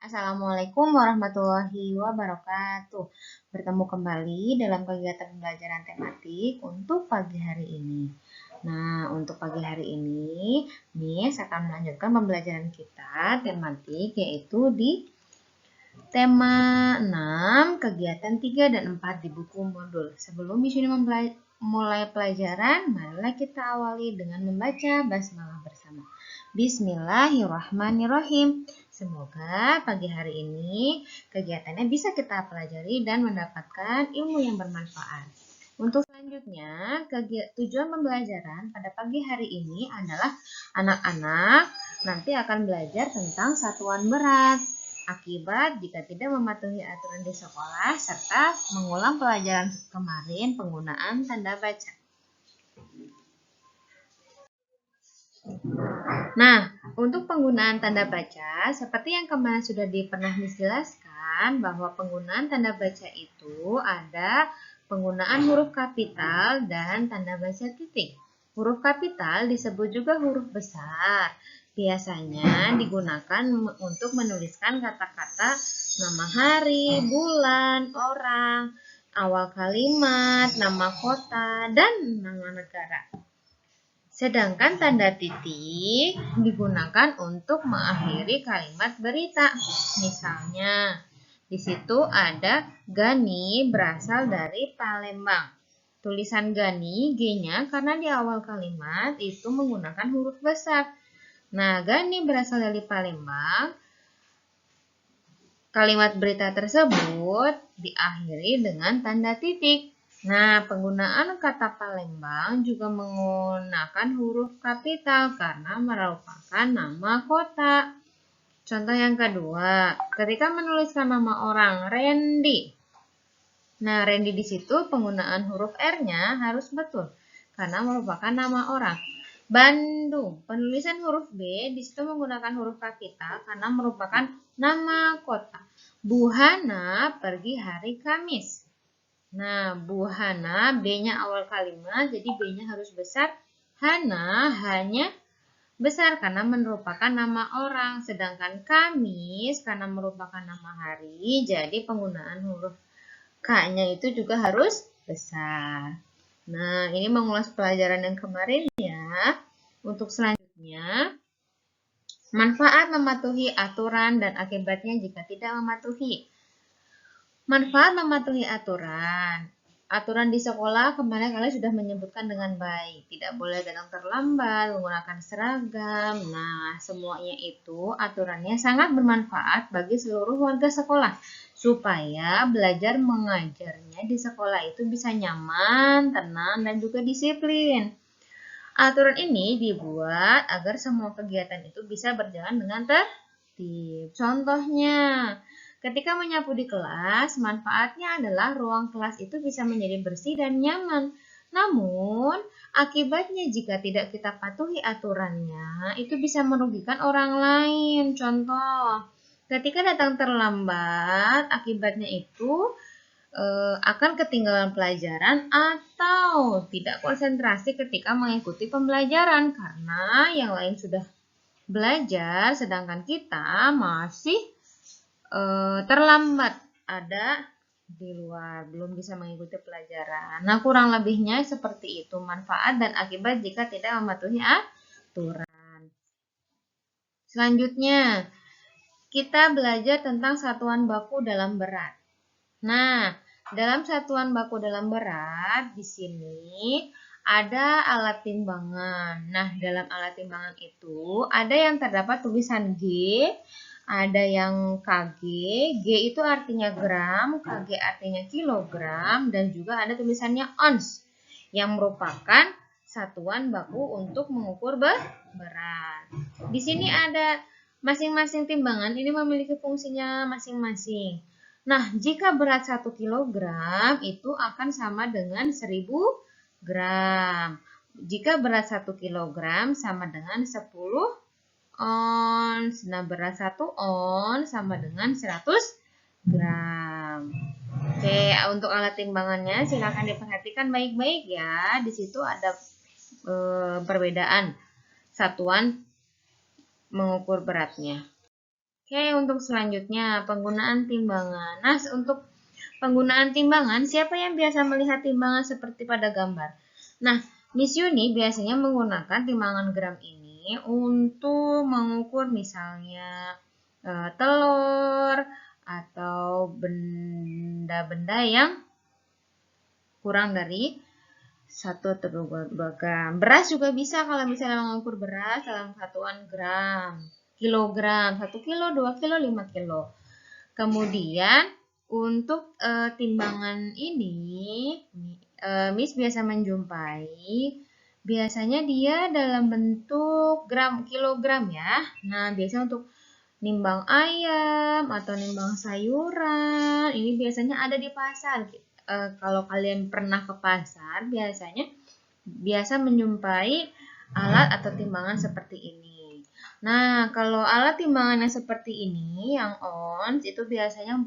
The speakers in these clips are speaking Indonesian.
Assalamualaikum warahmatullahi wabarakatuh. Bertemu kembali dalam kegiatan pembelajaran tematik untuk pagi hari ini. Nah, untuk pagi hari ini, Miss akan melanjutkan pembelajaran kita tematik yaitu di tema 6, kegiatan 3 dan 4 di buku modul. Sebelum Miss ini mulai pelajaran, marilah kita awali dengan membaca basmalah bersama. Bismillahirrahmanirrahim. Semoga pagi hari ini kegiatannya bisa kita pelajari dan mendapatkan ilmu yang bermanfaat. Untuk selanjutnya, tujuan pembelajaran pada pagi hari ini adalah anak-anak nanti akan belajar tentang satuan berat, akibat jika tidak mematuhi aturan di sekolah, serta mengulang pelajaran kemarin penggunaan tanda baca. Nah, untuk penggunaan tanda baca, seperti yang kemarin sudah pernah dijelaskan bahwa penggunaan tanda baca itu ada penggunaan huruf kapital dan tanda baca titik. Huruf kapital disebut juga huruf besar. Biasanya digunakan untuk menuliskan kata-kata nama hari, bulan, orang, awal kalimat, nama kota, dan nama negara. Sedangkan tanda titik digunakan untuk mengakhiri kalimat berita. Misalnya, di situ ada Gani berasal dari Palembang. Tulisan Gani, G-nya karena di awal kalimat itu menggunakan huruf besar. Nah, Gani berasal dari Palembang. Kalimat berita tersebut diakhiri dengan tanda titik. Nah, penggunaan kata Palembang juga menggunakan huruf kapital karena merupakan nama kota. Contoh yang kedua, ketika menuliskan nama orang Randy. Nah, Randy di situ penggunaan huruf R-nya harus betul karena merupakan nama orang. Bandung, penulisan huruf B di situ menggunakan huruf kapital karena merupakan nama kota. Buhana pergi hari Kamis. Nah, Buhana, B-nya awal kalimat, jadi B-nya harus besar. Hana hanya besar karena merupakan nama orang. Sedangkan Kamis karena merupakan nama hari, jadi penggunaan huruf K-nya itu juga harus besar. Nah, ini mengulas pelajaran yang kemarin ya. Untuk selanjutnya, manfaat mematuhi aturan dan akibatnya jika tidak mematuhi. Manfaat mematuhi aturan. Aturan di sekolah kemarin kalian sudah menyebutkan dengan baik. Tidak boleh datang terlambat, menggunakan seragam. Nah, semuanya itu aturannya sangat bermanfaat bagi seluruh warga sekolah. Supaya belajar mengajarnya di sekolah itu bisa nyaman, tenang, dan juga disiplin. Aturan ini dibuat agar semua kegiatan itu bisa berjalan dengan tertib. Contohnya, ketika menyapu di kelas, manfaatnya adalah ruang kelas itu bisa menjadi bersih dan nyaman. Namun, akibatnya jika tidak kita patuhi aturannya, itu bisa merugikan orang lain. Contoh, ketika datang terlambat, akibatnya itu akan ketinggalan pelajaran atau tidak konsentrasi ketika mengikuti pembelajaran karena yang lain sudah belajar sedangkan kita masih terlambat ada di luar, belum bisa mengikuti pelajaran. Nah, kurang lebihnya seperti itu manfaat dan akibat jika tidak mematuhi aturan. Selanjutnya, kita belajar tentang satuan baku dalam berat. Nah, dalam satuan baku dalam berat di sini ada alat timbangan. Nah, dalam alat timbangan itu ada yang terdapat tulisan G, ada yang kg, G itu artinya gram, kg artinya kilogram, dan juga ada tulisannya ons yang merupakan satuan baku untuk mengukur berat. Di sini ada masing-masing timbangan ini memiliki fungsinya masing-masing. Nah, jika berat 1 kg itu akan sama dengan 1000 gram. Jika berat 1 kg sama dengan 10 ons. Nah, berat 1 ons sama dengan 100 gram. Oke, untuk alat timbangannya silakan diperhatikan baik-baik ya. Di situ ada perbedaan satuan mengukur beratnya. Oke, untuk selanjutnya penggunaan timbangan. Nah, untuk penggunaan timbangan, siapa yang biasa melihat timbangan seperti pada gambar? Nah, Miss Yuni biasanya menggunakan timbangan gram ini untuk mengukur misalnya telur atau benda-benda yang kurang dari 1 atau 2 gram. Beras juga bisa kalau misalnya mengukur beras dalam satuan gram, kilogram, 1 kilo, 2 kilo, 5 kilo. Kemudian untuk timbangan ini, Miss biasa menjumpai, biasanya dia dalam bentuk gram, kilogram ya. Nah, biasanya untuk nimbang ayam atau nimbang sayuran, ini biasanya ada di pasar. Kalau kalian pernah ke pasar, biasa menjumpai alat atau timbangan seperti ini. Nah, kalau alat timbangan yang seperti ini, yang ons, itu biasanya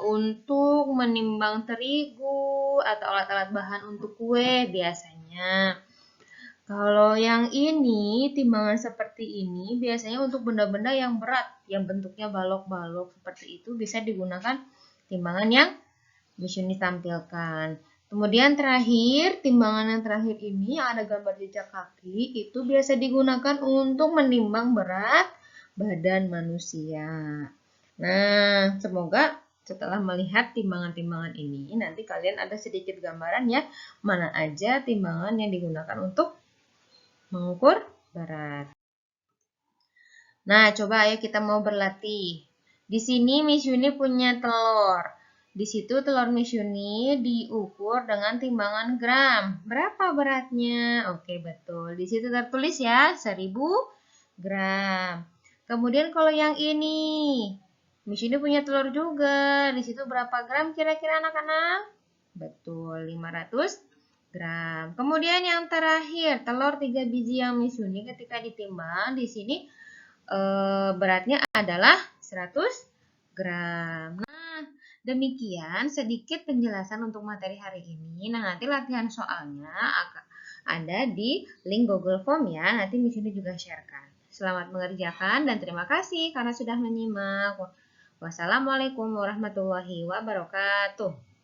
untuk menimbang terigu atau alat-alat bahan untuk kue biasanya. Kalau yang ini, timbangan seperti ini biasanya untuk benda-benda yang berat, yang bentuknya balok-balok seperti itu bisa digunakan timbangan yang Miss Yuni tampilkan. Kemudian terakhir, timbangan yang terakhir ini yang ada gambar jejak kaki, itu biasa digunakan untuk menimbang berat badan manusia. Nah, semoga setelah melihat timbangan-timbangan ini, nanti kalian ada sedikit gambaran ya, mana aja timbangan yang digunakan untuk mengukur berat. Nah, coba ayo kita mau berlatih. Di sini Miss Yuni punya telur. Di situ telur Miss Yuni diukur dengan timbangan gram. Berapa beratnya? Oke, betul. Di situ tertulis ya, 1000 gram. Kemudian kalau yang ini, Miss Yuni punya telur juga. Di situ berapa gram kira-kira anak-anak? Betul, 500 gram. Kemudian yang terakhir, telur 3 biji yang Miss Yuni ketika ditimbang di sini beratnya adalah 100 gram. Nah, demikian sedikit penjelasan untuk materi hari ini. Nah, nanti latihan soalnya akan ada di link Google Form ya. Nanti Miss Yuni juga sharekan. Selamat mengerjakan dan terima kasih karena sudah menyimak. Wassalamualaikum warahmatullahi wabarakatuh.